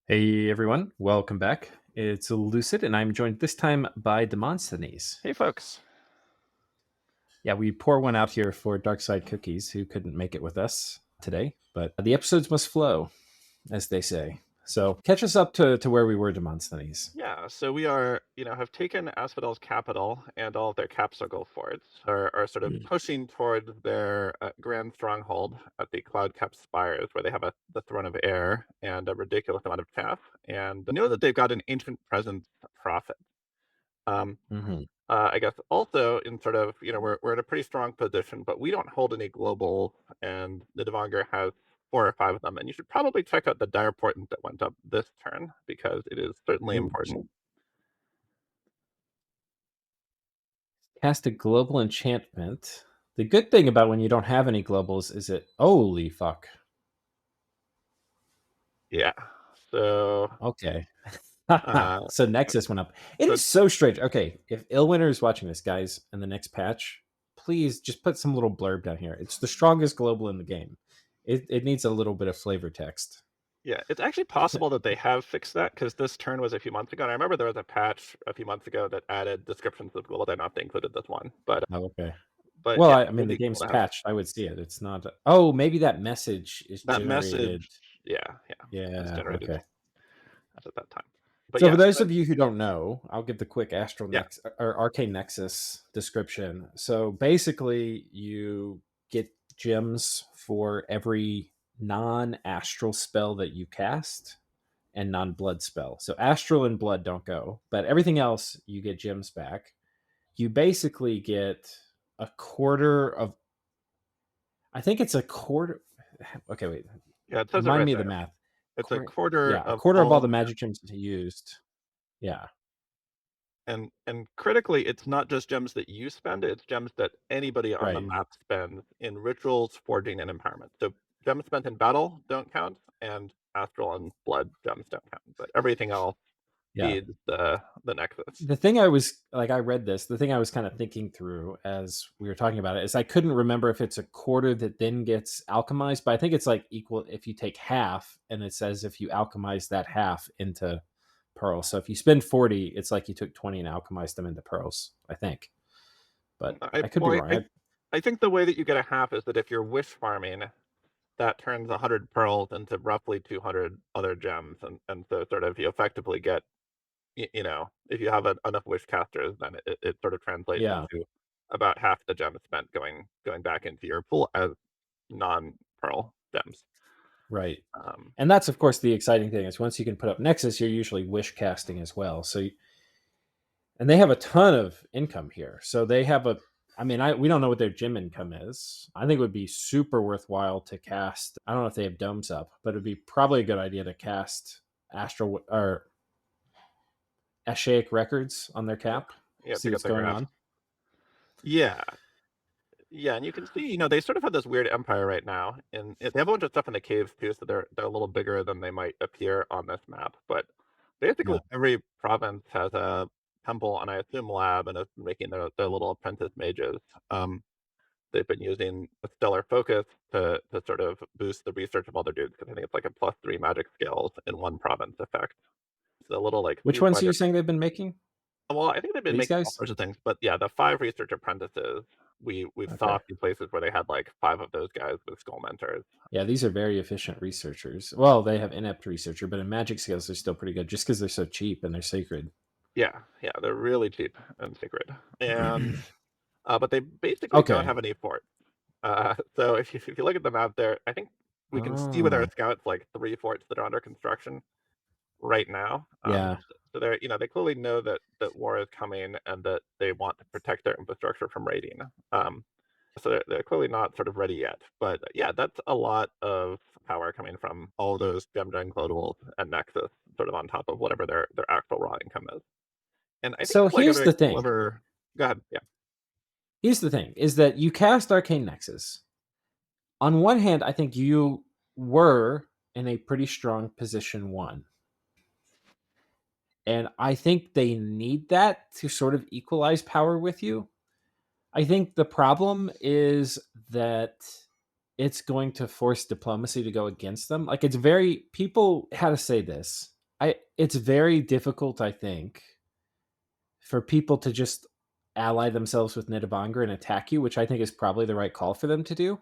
Hey everyone, welcome back. It's Lucid, and I'm joined this time by Demosthenes. Hey, folks. Yeah, we pour one out here for Darkside Cookies, who couldn't make it with us today, but the episodes must flow, as they say. So catch us up to where we were, Demosthenes. Yeah, so we have taken Asphodel's capital and all of their cap circle forts, are sort of pushing toward their grand stronghold at the cloud capped spires, where they have the throne of air and a ridiculous amount of chaff. And know that they've got an ancient presence prophet. Um, Mm-hmm. I guess also in sort of, we're in a pretty strong position, but we don't hold any global, and the Devanger has 4 or 5 of them. And you should probably check out the dire portent that went up this turn because it is certainly Ooh. important. Cast a global enchantment. The good thing about when you don't have any globals is it. Holy fuck. Yeah. So, Okay. uh, So Nexus went up. It so is so strange. Okay, if Illwinter is watching this, guys, in the next patch, please just put some little blurb down here. It's the strongest global in the game. It needs a little bit of flavor text. yeah, it's actually possible that they have fixed that because this turn was a few months ago. And I remember there was a patch a few months ago that added descriptions of Google. They're not included this one, Oh, okay. but Well, yeah, I it mean, would the be cool game's to have patched. I would see it. It's not. Oh, maybe that message is that generated. message. Yeah, yeah, it's Yeah. generated Okay. at that time. But So for yeah, those of you who don't know, I'll give the quick Astral yeah, Nex or Arcane Nexus description. So basically, you get gems for every non-astral spell that you cast and non-blood spell. So astral and blood don't go, but everything else you get gems back. You basically get a quarter of. I think it's a quarter. Okay, wait. yeah. It says it Remind right me of the there. math. It's a Quarter, quarter yeah, a of quarter of all all the magic gems used. Yeah, and critically, it's not just gems that you spend, it's gems that anybody on the right. map spends in rituals, forging, and empowerment. So gems spent in battle don't count, and astral and blood gems don't count. But everything else Yeah. feeds the nexus. The thing I was like, I read this. The thing I was kind of thinking through as we were talking about it is I couldn't remember if it's a quarter that then gets alchemized, but I think it's like equal if you take half and it says if you alchemize that half into pearls. So if you spend 40, it's like you took 20 and alchemized them into pearls, I think. But I I could be well, wrong. I think the way that you get a half is that if you're wish farming, that turns 100 pearls into roughly 200 other gems, and so sort of you effectively get if you have enough wish casters, then it sort of translates Yeah, into about half the gems spent going back into your pool as non-pearl gems. right. Um, And that's of course the exciting thing is once you can put up Nexus, you're usually wish casting as well. So and they have a ton of income here. So they have a I mean, we don't know what their gym income is. I think it would be super worthwhile to cast. I don't know if they have domes up, but it'd be probably a good idea to cast Astral or Ashaic records on their yeah, cap. yeah, See to get what's the going graph. on. Yeah, yeah, and you can see, they sort of have this weird empire right now, and they have a bunch of stuff in the caves too, so they're a little bigger than they might appear on this map. But basically, Yeah, every province has a temple, and I assume lab, and is making their little apprentice mages. Um, they've been using a stellar focus to sort of boost the research of all their dudes because I think it's like a +3 magic skills in one province effect. It's a little like which ones are you viewfinder. saying they've been making? Well, I think they've been These making all guys? sorts of things, but yeah, the 5 research apprentices, we've saw Okay. a few places where they had like 5 of those guys with skull mentors. Yeah, these are very efficient researchers. Well, they have inept researcher, but in magic skills, they're still pretty good just because they're so cheap and they're sacred. Yeah, yeah, they're really cheap and sacred, and but they basically don't Okay. have any forts. So if you look at the map there, I think we can see with our Oh, scouts like 3 forts that are under construction right now. yeah. So they clearly know that war is coming and that they want to protect their infrastructure from raiding. Um, so they're clearly not sort of ready yet. But yeah, that's a lot of power coming from all those gem globals and Nexus, sort of on top of whatever their actual raw income is. And I think So it's like a here's very the thing. clever. Go ahead. Yeah. Here's the thing is that you cast Arcane Nexus. On one hand, I think you were in a pretty strong position one. And I think they need that to sort of equalize power with you. I think the problem is that it's going to force diplomacy to go against them. Like it's very people how to say this. it's very difficult, I think, for people to just ally themselves with Nidavellir and attack you, which I think is probably the right call for them to do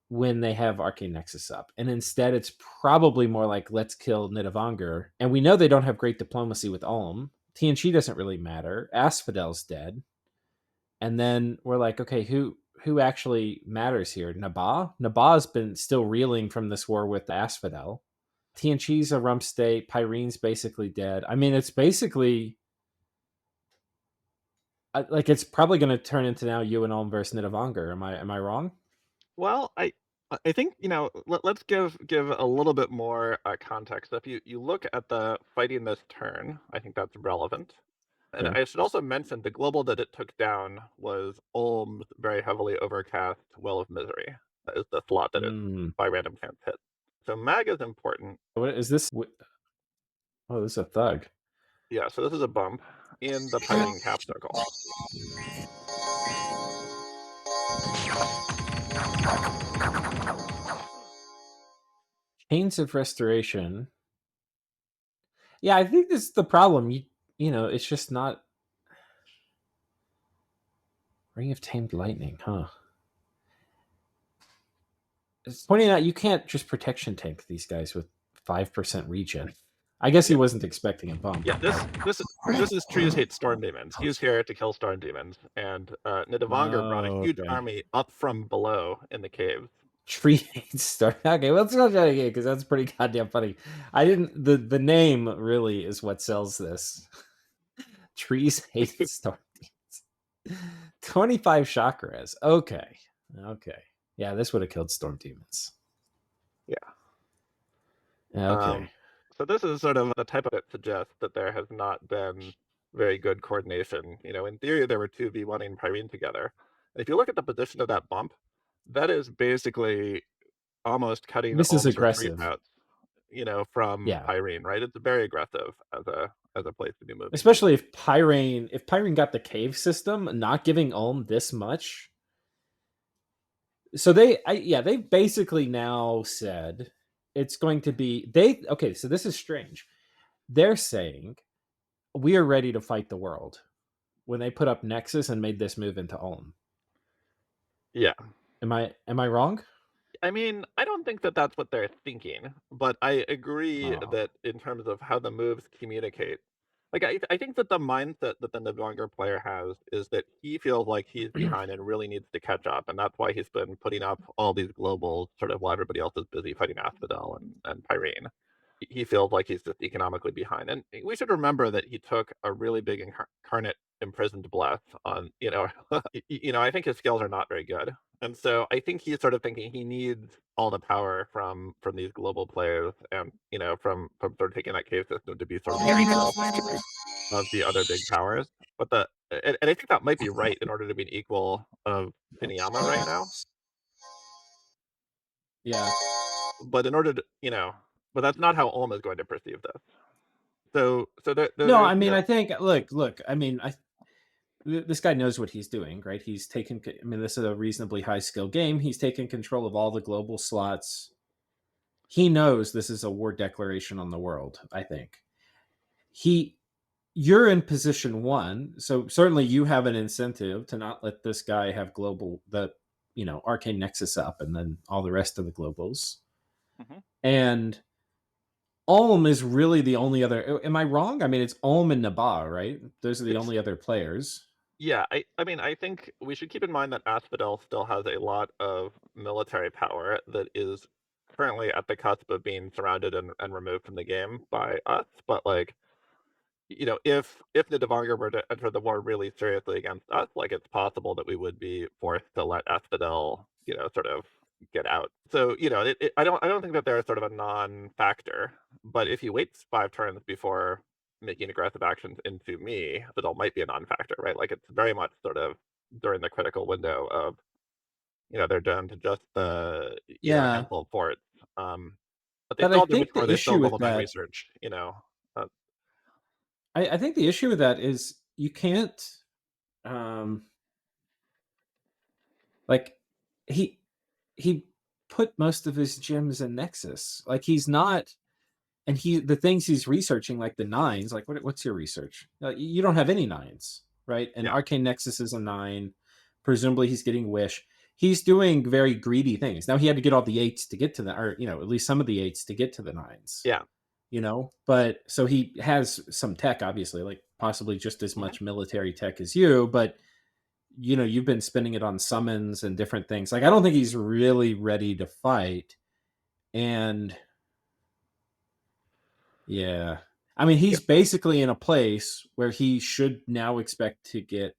when they have Arcane Nexus up. And instead, it's probably more like, let's kill Nidavellir. And we know they don't have great diplomacy with Ulm. TNG doesn't really matter. Asphodel's dead. And then we're like, okay, who actually matters here? Naba? Naba's been still reeling from this war with Asphodel. TNG's a rump state. Pyrene's basically dead. I mean, it's basically like it's probably going to turn into now you and Ulm versus Nidavellir. Am I wrong? Well, I think, let's give a little bit more context. If you look at the fighting this turn, I think that's relevant. And Okay. I should also mention the global that it took down was Ulm's very heavily overcast Well of Misery. That is the slot that it Mm. by random chance hit. So mag is important. What is this? Oh, this is a thug. Yeah, so this is a bump in the Pyrene cap circle. Chains of Restoration. Yeah, I think this is the problem. You know, it's just not Ring of Tamed Lightning, huh? It's pointing out you can't just protection tank these guys with 5% regen. I guess he Yeah. wasn't expecting a bump. Yeah, this is Trees Hate Storm Demons. He's here to kill Storm Demons, and Nidavellir brought a Oh, huge okay. army up from below in the caves. Tree hates start. Okay, well, let's go try it again because that's pretty goddamn funny. I didn't. The name really is what sells this. Trees hate Star Demons. 25 chakras. Okay. Okay. Yeah, this would have killed Storm Demons. Yeah. Okay. So this is sort of the type of it suggests that there has not been very good coordination. In theory, there were two V1ing Pyrene together. And if you look at the position of that bump, that is basically almost cutting This is Ulm's retreat aggressive. routes, from Yeah. Pyrene, right? It's very aggressive as a place to be moving to. Especially if Pyrene got the cave system, not giving Ulm this much. So they've basically now said it's going to be okay, so this is strange. They're saying we are ready to fight the world when they put up Nexus and made this move into Ulm. Yeah. Am I wrong? I mean, I don't think that that's what they're thinking, but I agree Oh. that in terms of how the moves communicate, like I think that the mindset that the Nibelunger player has is that he feels like he's behind and really needs to catch up, and that's why he's been putting up all these globals, sort of while everybody else is busy fighting Asphodel and Pyrene. He feels like he's just economically behind, and we should remember that he took a really big incarnate imprisoned bless on, I think his skills are not very good. And so I think he's sort of thinking he needs all the power from these global players and from sort of taking that cave system to be sort of the equal of the other big powers. But and I think that might be right in order to be an equal of Shinuyama right now. Yeah. But in order to but that's not how Ulm is going to perceive this. So No, there's I mean, I think look, I mean, this guy knows what he's doing, right? He's taken. I mean, this is a reasonably high skill game. He's taken control of all the global slots. He knows this is a war declaration on the world. I think he. You're in position one, so certainly you have an incentive to not let this guy have Arcane Nexus up, and then all the rest of the globals. Mhm. And Ulm is really the only other. Am I wrong? I mean, it's Ulm and Naba, right? Those are the It's only other players. Yeah, I mean, I think we should keep in mind that Asphodel still has a lot of military power that is currently at the cusp of being surrounded and removed from the game by us. But like, if the Devanger were to enter the war really seriously against us, like it's possible that we would be forced to let Asphodel, sort of get out. So, I don't think that they're sort of a non-factor. But if he waits 5 turns before making aggressive actions into me, Asphodel might be a non-factor, right? Like it's very much sort of during the critical window of, they're down to just a Yeah, handful of forts. Um, but they but I still have to think mature. the They still issue have with level 9 that, research. Uh, I think the issue with that is you can't, um, like, he he put most of his gems in Nexus. Like, he's not. and the things he's researching, like the nines, like what's your research? You don't have any nines, right? And Yeah. Arcane Nexus is a nine. Presumably, he's getting Wish. He's doing very greedy things. Now he had to get all the eights to get to the, or at least some of the eights to get to the nines. Yeah. But so he has some tech, obviously, like possibly just as Mhm. much military tech as you, but you've been spending it on summons and different things. Like I don't think he's really ready to fight. And yeah. I mean, Yeah. he's basically in a place where he should now expect to get.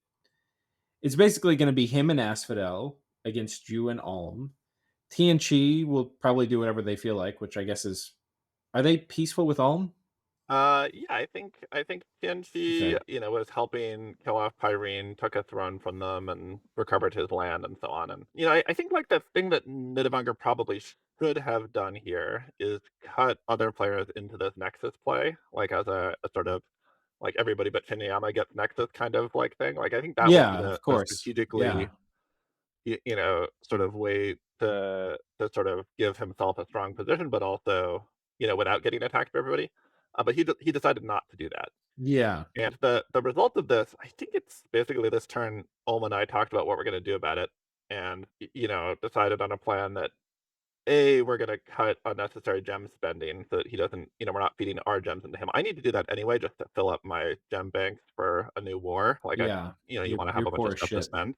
It's basically going to be him and Asphodel against you and Alm. T and Chi will probably do whatever they feel like, which I guess is. Are they peaceful with Alm? Yeah, I think Okay. TNT, was helping kill off Pyrene, took a throne from them, and recovered his land and so on. And I think like the thing that Nidavellir probably should have done here is cut other players into this Nexus play, like as a sort of like everybody but Shinuyama gets Nexus kind of like thing. Like I think that would be Yeah, the of the course. Yeah. strategically sort of way to sort of give himself a strong position, but also, without getting attacked by everybody. But he decided not to do that. Yeah. And the result of this, I think it's basically this turn. Ulm and I talked about what we're going to do about it, and decided on a plan that we're going to cut unnecessary gem spending so that he doesn't, we're not feeding our gems into him. I need to do that anyway just to fill up my gem banks for a new war. Like Yeah. you want to have Your a bunch of core stuff to shit. spend.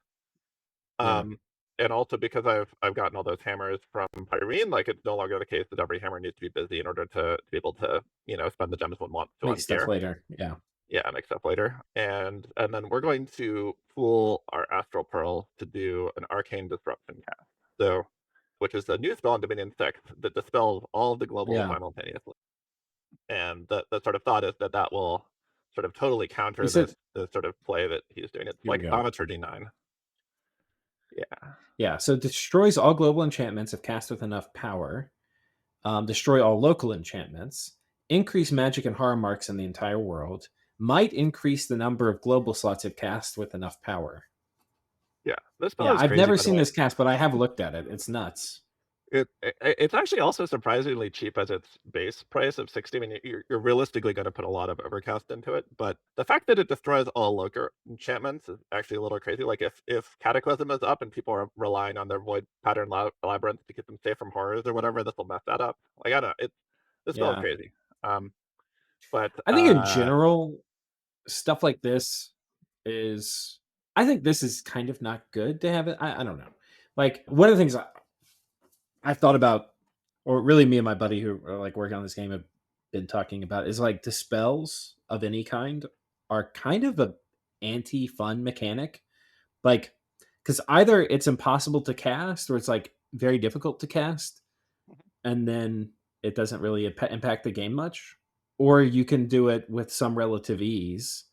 Yeah. Um, and also because I've gotten all those hammers from Pyrene, like it's no longer the case that every hammer needs to be busy in order to be able to, spend the gems one wants to Make on stuff gear. later. Yeah. Yeah, make stuff later. And then we're going to pool our Astral Pearl to do an Arcane Disruption cast. So which is a new spell in Dominion 6 that dispels all of the global Yeah. simultaneously. And the sort of thought is that that will sort of totally You counter said this sort of play that he's doing. It's here we like go. Thaumaturgy 9. Yeah. Yeah. So destroys all global enchantments if cast with enough power. Destroy all local enchantments. Increase magic and horror marks in the entire world. Might increase the number of global slots if cast with enough power. Yeah, this spell Yeah, is I've crazy, never by the seen way. this cast, but I have looked at it. It's nuts. It's actually also surprisingly cheap as its base price of 60. I mean, you're realistically going to put a lot of overcast into it, but the fact that it destroys all local enchantments is actually a little crazy. Like if Cataclysm is up and people are relying on their Void Pattern Labyrinth to keep them safe from horrors or whatever, this will mess that up. Like I don't know, this spell is Yeah. crazy. Um, but I think in general, stuff like this is. I think this is kind of not good to have it. I don't know. Like, one of the things I've thought about, or really me and my buddy who are like working on this game have been talking about, is like dispels of any kind are kind of a anti-fun mechanic. Like, because either it's impossible to cast or it's like very difficult to cast, and then it doesn't really impact the game much, or you can do it with some relative ease,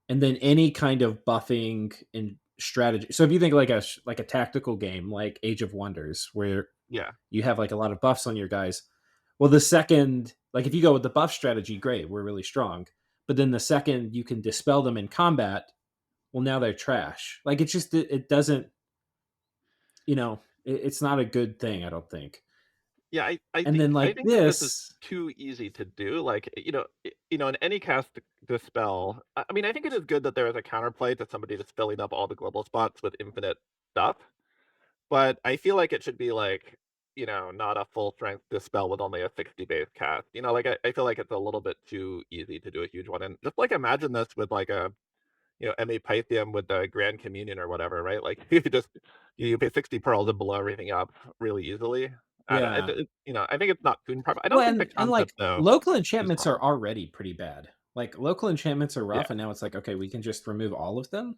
and then any kind of buffing and strategy. So if you think like a tactical game like Age of Wonders, where yeah, you have like a lot of buffs on your guys. Well, the second, like if you go with the buff strategy, great, we're really strong. But then the second you can dispel them in combat, well, now they're trash. Like it's just, it doesn't, it's not a good thing, I don't think. yeah, I And think then I like think that this is this, too easy to do. Like in any cast dispel. I mean, I think it is good that there is a counterplay to somebody just filling up all the global spots with infinite stuff. But I feel like it should be like, not a full strength dispel with only a 60 base cast. Like I feel like it's a little bit too easy to do a huge one. And just like imagine this with like a, MA Pythium with the Grand Communion or whatever, right? Like you pay 60 pearls and blow everything up really easily. I don't yeah. I think it's not too proper. I don't Well, think the and like concept though local is enchantments are wrong. already pretty bad. Like local enchantments are Yeah. rough, and now it's like, okay, we can just remove all of them,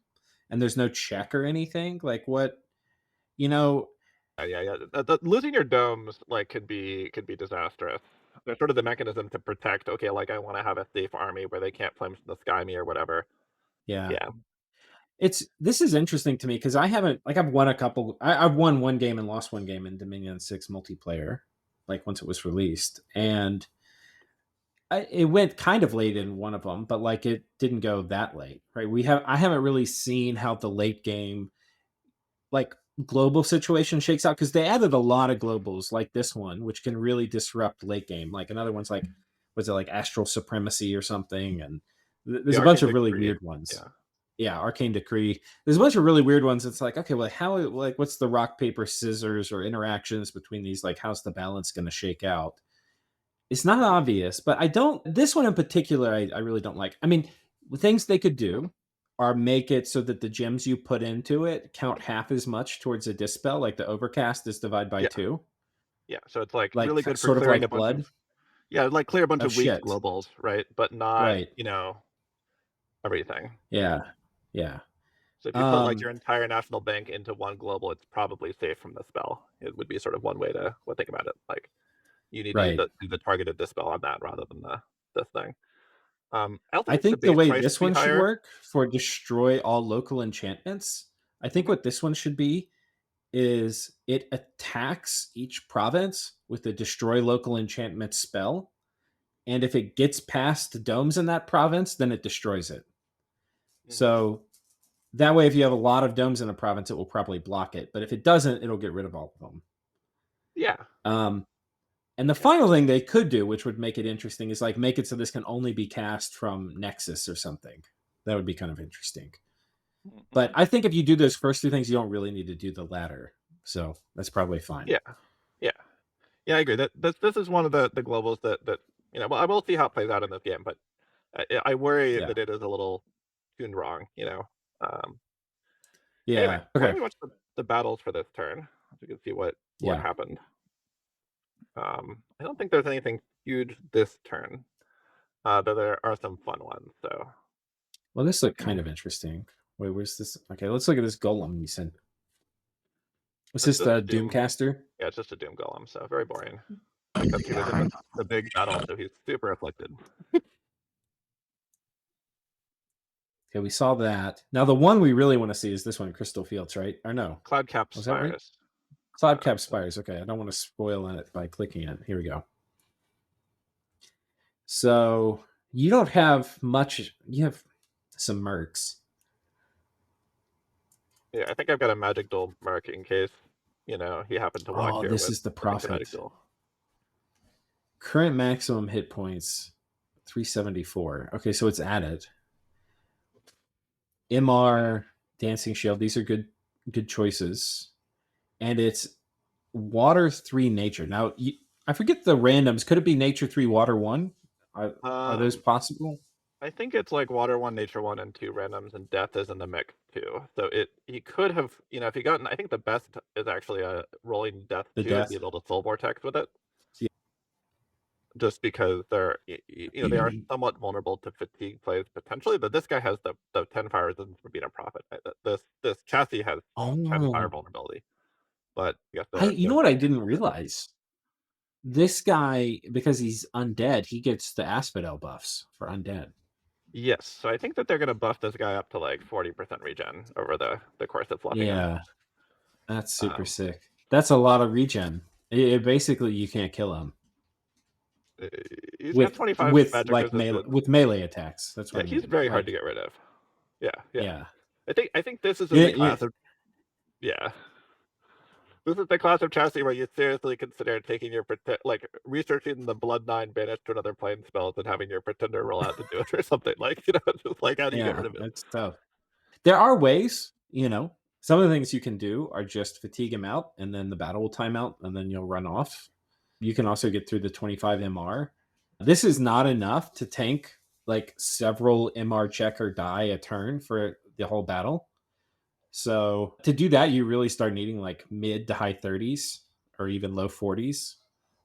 and there's no check or anything. Like what, you know, Yeah. Losing your domes like could be disastrous. They're sort of the mechanism to protect. Okay, like I want to have a safe army where they can't flames from the sky me or whatever. yeah. Yeah, This is interesting to me because I haven't, like, I've won a couple. I've won one game and lost one game in Dominion 6 multiplayer, like once it was released, and it went kind of late in one of them, but like it didn't go that late, right? I haven't really seen how the late game, like, global situation shakes out, because they added a lot of globals like this one, which can really disrupt late game. Like another one's like was it like astral supremacy or something? And The there's a bunch Arcane of really Decree. weird ones. Yeah. Yeah, arcane decree. There's a bunch of really weird ones. It's like, okay, well, how, like, what's the rock paper scissors or interactions between these? Like, how's the balance going to shake out? It's not obvious, but I don't. This one in particular, I really don't like. I mean, things they could do are make it so that the gems you put into it count half as much towards a dispel, like the overcast is divided by Yeah. two, Yeah. So it's like like really good for sort of clearing a like bunch of blood. yeah, like clear a bunch Oh of weak shit! globals, right? But not, Right? everything. Yeah, yeah. So if you put like Um, your entire national bank into one global, it's probably safe from the spell. It would be sort of one way to think about it. Like you need to right. do the targeted dispel on that rather than the this thing. I also I think the think the base way price this should be one should higher. work for destroy all local enchantments, I think Mhm. what this one should be is it attacks each province with a destroy local enchantment spell. And if it gets past the domes in that province, then it destroys it. Mhm. So that way, if you have a lot of domes in a province, it will probably block it. But if it doesn't, it'll get rid of all of them. Yeah. Um, and the Yeah. final thing they could do, which would make it interesting, is like make it so this can only be cast from Nexus or something. That would be kind of interesting. But Mhm. I think if you do those first two things, you don't really need to do the latter. So that's probably fine. Yeah. Yeah. Yeah, I agree. That this is one of the globals that well, I will see how it plays out in this game, but I worry Yeah. that it is a little tuned wrong. Um, Anyway, Yeah. why don't Okay. we watch the battles for this turn so we can see what Yeah. happened. I don't think there's anything huge this turn, though there are some fun ones. So Well, this looked kind of interesting. Wait, where's this? Okay, let's look at this golem you sent. Was it's this just a the Doom. Doomcaster? Yeah, it's just a Doom Golem. So very boring. Except he was in the big battle, so he's super afflicted. Okay, we saw that. Now the one we really want to see is this one, Crystal Fields, right? Or no? Cloudcap Was that right? Spires. Cloudcap So Spires. Okay, I don't want to spoil it by clicking it. Here we go. So you don't have much. You have some mercs. yeah, I think I've got a Magic Duel mark in case he happened to walk Oh, here this with is the an extra Magic Prophet. Duel. Current maximum hit points 374. Okay, so it's added. MR, Dancing Shield. These are good choices. And it's water 3 nature. Now, I forget the randoms. Could it be nature 3 water 1? Are those Um, possible? I think it's like Water One, Nature One, and two randoms, and Death is in the mix too. So he could have, if he gotten. I think the best is actually a rolling Death The two and be death. able to Soul Vortex with it, Yeah. just because they are somewhat vulnerable to fatigue plays potentially. But this guy has the 10 fires for being a prophet. Right? This chassis has 10 fire Oh, vulnerability, but you have I to you know what I mitigate didn't with it. realize? This guy, because he's undead, he gets the asphodel buffs for undead. Yes, so I think that they're gonna buff this guy up to like 40% regen over the course of fluffing him. Yeah, that's super Um, sick. That's a lot of regen. Basically you can't kill him Uh, He's got with 25 magic resistance. melee attacks. That's what Yeah, I he's mean. very hard to Like, get rid of. Yeah, yeah. yeah. I think this is in Yeah, the yeah, class of yeah. This is the class of chassis where you seriously consider taking your like researching the Blood Nine banished to another plane spells and having your pretender roll out to do it or something. Like, just like how do you get yeah, rid of him? that's tough. There are ways, some of the things you can do are just fatigue him out, and then the battle will time out, and then you'll run off. You can also get through the 25 MR. This is not enough to tank like several MR check or die a turn for the whole battle. So to do that, you really start needing like mid to high 30s or even low 40s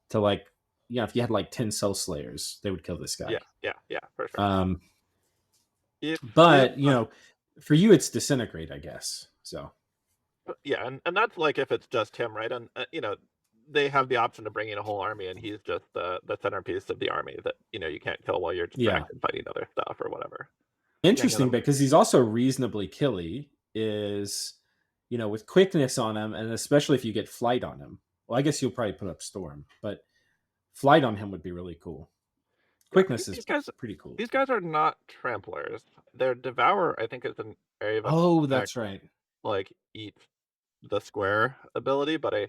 to like, if you had like 10 Cell Slayers, they would kill this Yeah, guy. yeah, yeah, for sure. Um, If but, for you, it's Disintegrate, I guess. So, yeah, and that's like if it's just him, right? And they have the option to bring in a whole army, and he's just the centerpiece of the army that you can't kill while you're yeah. distracted fighting other stuff or whatever. Yeah, Interesting because he's also reasonably killy, is, with quickness on him, and especially if you get flight on him. Well, I guess you'll probably put up Storm, but flight on him would be really cool. yeah. I Quickness think is pretty cool. these guys are not tramplers. Their devour, I think, is an area of Oh, effect, that's right. like eat the square ability, but I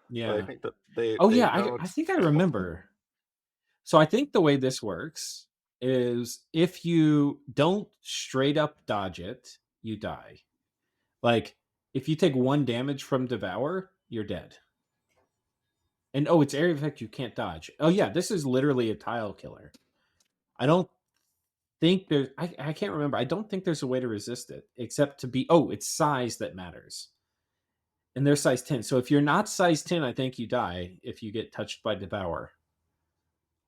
Yeah. think that they Oh, they yeah. don't I think I control. remember. So I think the way this works is if you don't straight up dodge it, you die. Like if you take 1 damage from Devour, you're dead. And oh, it's area effect you can't dodge. Oh yeah, this is literally a tile killer. I don't think there's I can't remember. I don't think there's a way to resist it except to be it's size that matters. And they're size 10. So if you're not size 10, I think you die if you get touched by Devour.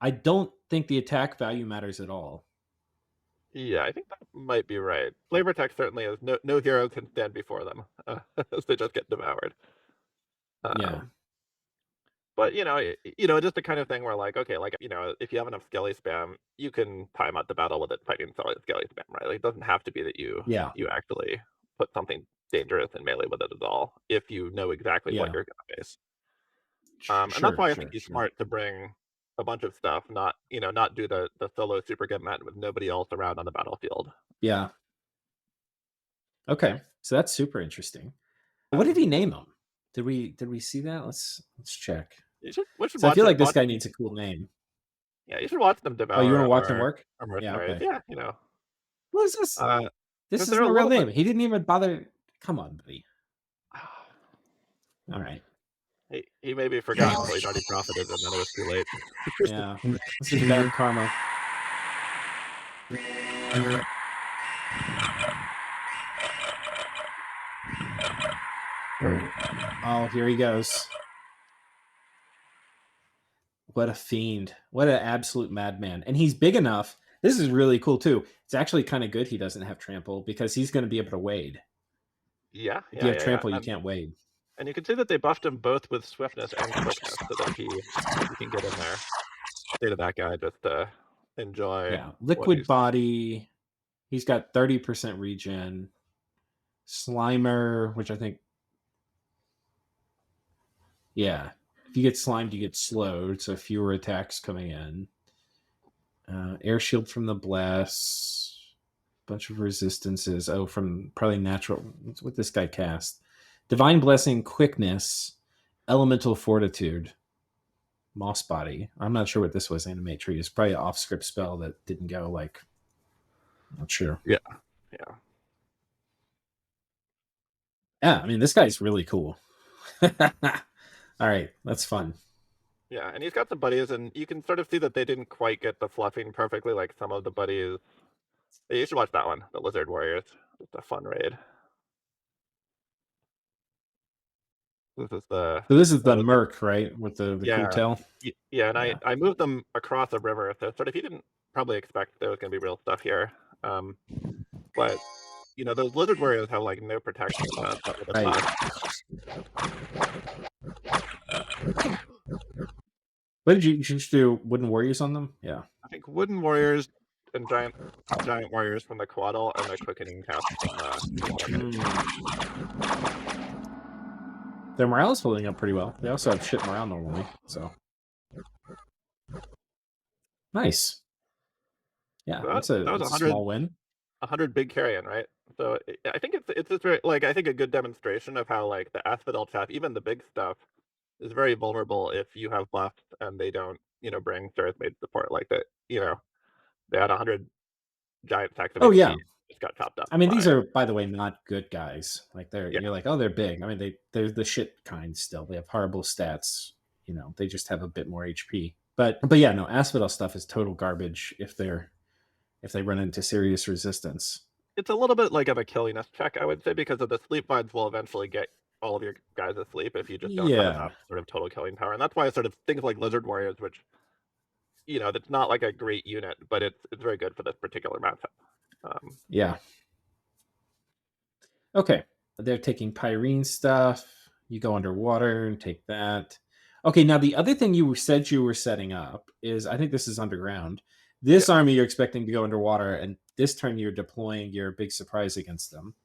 I don't think the attack value matters at all. Yeah, I think that might be right. Flavor text certainly is no hero can stand before them. As they just get devoured. Yeah. Um, but just the kind of thing where like, okay, like if you have enough skelly spam, you can time out the battle with it fighting skelly spam, right? Like, it doesn't have to be that you Yeah. you actually put something dangerous in melee with it at all, if you know exactly what Yeah. you're gonna face. And that's Sure, why I think sure, he's sure. smart to bring a bunch of stuff, not do the solo super get met with nobody else around on the battlefield. Yeah. Okay. So that's super interesting. What did he name him? Did we see that? Let's check. We should So I watch feel it. like this guy needs a cool name. Yeah, you should watch them Oh, you want devour to watch him work? our Yeah, mercenaries. okay. Yeah, What is this? uh, This because they're isn't a a real little bit. name. He didn't even bother. Come on, buddy. All right. He maybe forgot until he'd already profited, and then it was too late. Yeah. This is bad karma. Oh, here he goes. What a fiend. What an absolute madman. And he's big enough. This is really cool, too. It's actually kind of good he doesn't have trample because he's going to be able to wade. Yeah, If you yeah, have yeah, yeah. trample, you can't wade. And you can see that they buffed him both with swiftness and quickness, so that he can get in there. Say to that guy, just enjoy Yeah. what Liquid he's. body. He's got 30% regen. Slimer, which I think, yeah. If you get slimed, you get slowed, so fewer attacks coming in. Air shield from the bless. Bunch of resistances. Oh, from probably natural. What's what this guy cast? Divine blessing, quickness, elemental fortitude, moss body. I'm not sure what this was. Animate tree. It's probably an off script spell that didn't go like. Not sure. Yeah, yeah, Yeah, I mean this guy's really cool. All right, that's fun. yeah. And he's got some buddies, and you can sort of see that they didn't quite get the fluffing perfectly, like some of the buddies. Yeah, you should watch that one, the Lizard Warriors. It's a fun raid. This is So this is the the Merc, right, with the cool yeah, tail. yeah. And I Yeah. I moved them across a river, so sort of you didn't probably expect there was gonna be real stuff here. Um, but those Lizard Warriors have like no protection but with a Right. tusk. What did you just do? Wooden warriors on them? Yeah. I think Wooden Warriors and giant warriors from the Quaddle, and the quickening cast from the Mermaid. Their morale is holding up pretty well. They also have shit morale normally, so nice. Yeah, So that's that was a small win. 100 big carrion, right? So I think it's just very, like, I think a good demonstration of how like the asphodel chaff, even the big stuff, is very vulnerable if you have buffs and they don't bring Earth made support like that. They had 100 giant stacks of Oh yeah. HP, just got chopped up I mean, these by. are, by the way, not good guys. Like Yeah, you're like, oh, they're big. I mean, they're the shit kind still. They have horrible stats. They just have a bit more HP. But yeah, no, asphodel stuff is total garbage if they run into serious resistance. it's a little bit like of a killiness check, I would say, because of the sleep vibes will eventually get all of your guys asleep if you just don't have Yeah. enough sort of total killing power. And that's why sort of things like Lizard Warriors, which that's not like a great unit, but it's very good for this particular matchup. Um, Yeah. Okay. They're taking pyrene stuff. You go underwater and take that. Okay, now the other thing you said you were setting up is I think this is underground. yeah. This army you're expecting to go underwater, and this turn you're deploying your big surprise against them.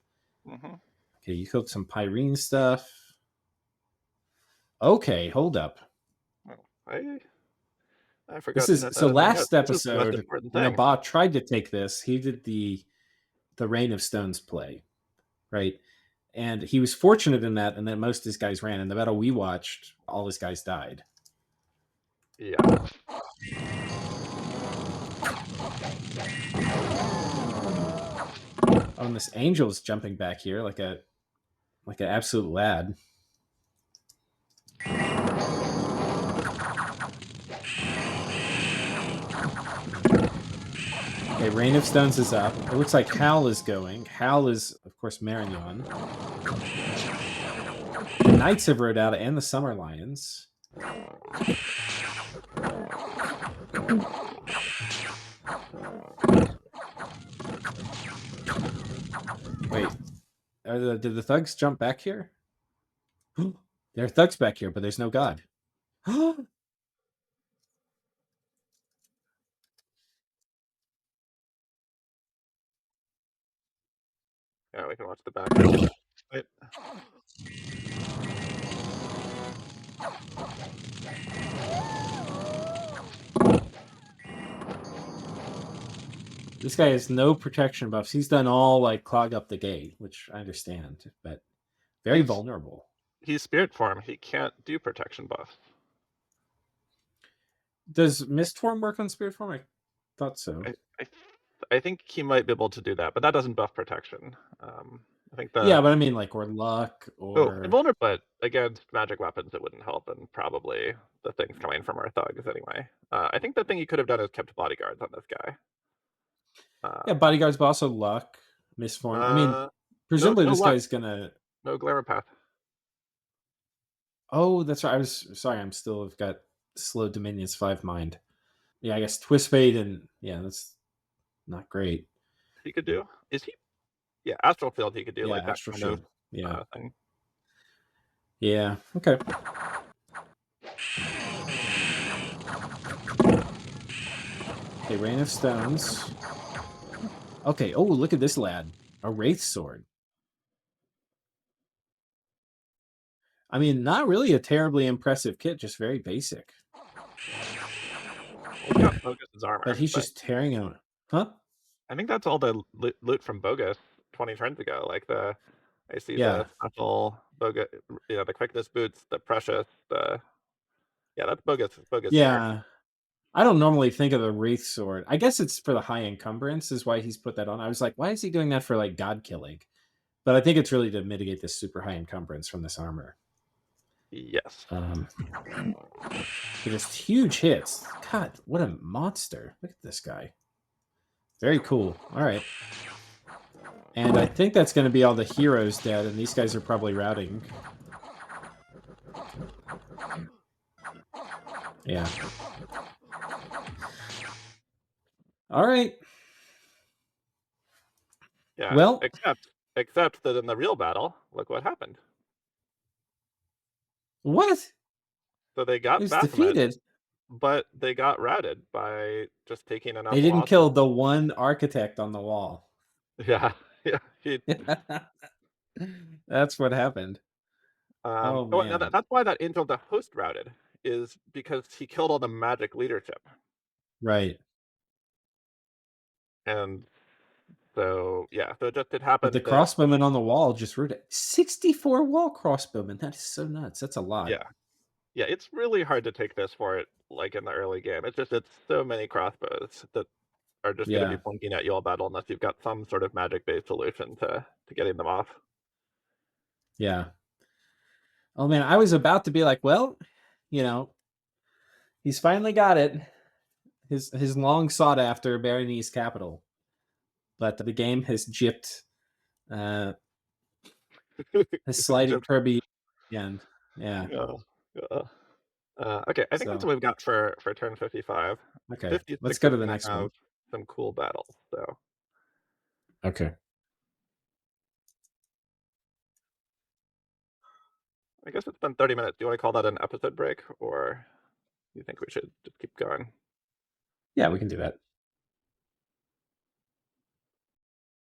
Hmm. Okay, you killed some pyrene stuff. Okay, hold up. Oh, I This forgot to is note so that in my notes. last This is the most episode, important thing. Naba tried to take this. He did the Rain of Stones play, right? And he was fortunate in that, and then most of his guys ran. In the battle we watched, all his guys died. Yeah. Oh, and this angel's jumping back here like an absolute lad. Okay, Rain of Stones is up. It looks like Hal is going. Hal is, of course, Marignon. The Knights have rode out and the Summer Lions. Wait, did the thugs jump back here? There are thugs back here, but there's no god. Yeah, we can watch the background. Wait, This guy has no protection buffs. He's done all like clog up the gate, which I understand, but very he's vulnerable. he's spirit form. He can't do protection buffs. Does Mist Form work on Spirit Form? I thought so. I, I, I think he might be able to do that, but that doesn't buff protection. I think Yeah, the but I mean like or luck or invulnerable, but against magic weapons, it wouldn't help, and probably the things coming from our thugs anyway. I think the thing he could have done is kept bodyguards on this guy. yeah, Um, bodyguards, but also luck, Mist Form. I mean, uh, no, presumably no this luck, guy's gonna. no glamour path. Oh, that's right. I was sorry. I'm still. I've got slow Dominion's 5 mind. Yeah, I guess Twist Fade and yeah, that's not great. He could do. Is he? Yeah, astral field. He could do Yeah, like that Astral kind of Shield. Yeah, thing. yeah. Okay. Okay, Rain of Stones. Okay. Oh, look at this lad. A Wraith Sword. I mean, not really a terribly impressive kit, just very basic. He's got Bogus's But armor, he's but just tearing him. Huh? I think that's all the loot from Bogus 20 turns ago. Like I see the Yeah. special Bogus, the quickness boots, the precious, the yeah, that's Bogus gear. Yeah. I don't normally think of the Wraith Sword. I guess it's for the high encumbrance, is why he's put that on. I was like, why is he doing that for like god killing? But I think it's really to mitigate this super high encumbrance from this armor. Yes. Um, just huge hits. God, what a monster. Look at this guy. Very cool. All right. And I think that's going to be all the heroes dead, and these guys are probably routing. Yeah. All right. Yeah. Well, Except that in the real battle, look what happened. what? So they He got was Baphomet, defeated. but they got routed by just taking They enough didn't losses. kill the one architect on the wall. Yeah. Yeah. That's what happened. Oh, Oh, now man. that's why that angel the host routed is because he killed all the magic leadership. Right. And so yeah, so it But the happened that crossbowmen on the wall just rooted 64 wall crossbowmen. That is so nuts. That's a lot. yeah, yeah, it's really hard to take this for it like in the early game. It's so many crossbows that are just going to be Yeah. blinking at you all battle unless you've got some sort of magic based solution to getting them off. Yeah. Oh, man. I was about to be like, well, you know, he's finally got it. His long sought after Berenice capital. But the game has gypped, uh, has slided Just Kirby again. Yeah. yeah, yeah. Okay, I think that's So, what we've got for turn 55. okay. Let's 56 go is to the going to next have one. some cool battles. So Okay. I guess it's been 30 minutes. Do you want to call that an episode break, or you think we should just keep going? Yeah, we can do that.